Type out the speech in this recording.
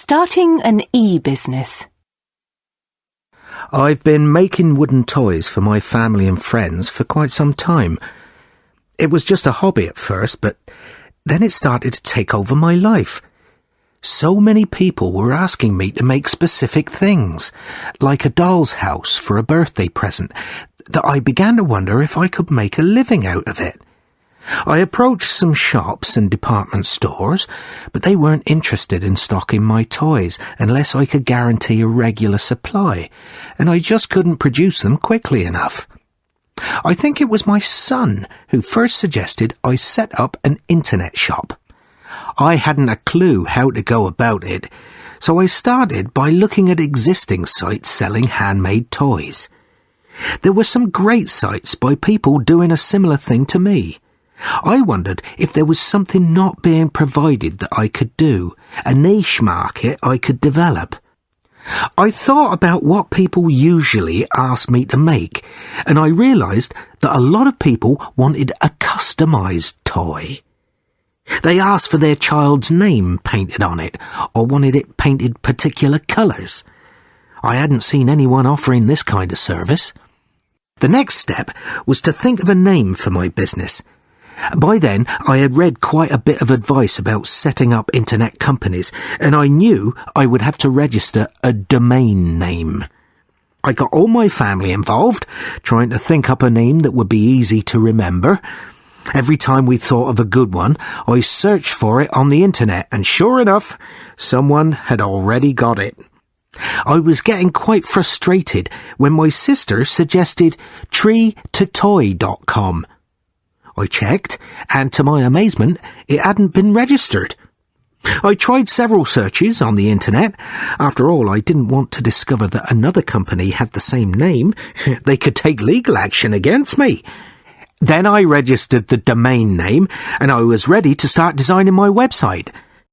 Starting an e-business. I've been making wooden toys for my family and friends for quite some time. It was just a hobby at first, but then it started to take over my life. So many people were asking me to make specific things, like a doll's house for a birthday present, that I began to wonder if I could make a living out of it. I approached some shops and department stores, but they weren't interested in stocking my toys unless I could guarantee a regular supply, and I just couldn't produce them quickly enough. I think it was my son who first suggested I set up an internet shop. I hadn't a clue how to go about it, so I started by looking at existing sites selling handmade toys. There were some great sites by people doing a similar thing to me. I wondered if there was something not being provided that I could do, a niche market I could develop. I thought about what people usually ask me to make, and I realised that a lot of people wanted a customised toy. They asked for their child's name painted on it, or wanted it painted particular colours. I hadn't seen anyone offering this kind of service. The next step was to think of a name for my business. By then, I had read quite a bit of advice about setting up internet companies, and I knew I would have to register a domain name. I got all my family involved, trying to think up a name that would be easy to remember. Every time we thought of a good one, I searched for it on the internet, and sure enough, someone had already got it. I was getting quite frustrated when my sister suggested treetotoy.com. I checked, and to my amazement, it hadn't been registered. I tried several searches on the internet. After all, I didn't want to discover that another company had the same name. They could take legal action against me. Then I registered the domain name, and I was ready to start designing my website.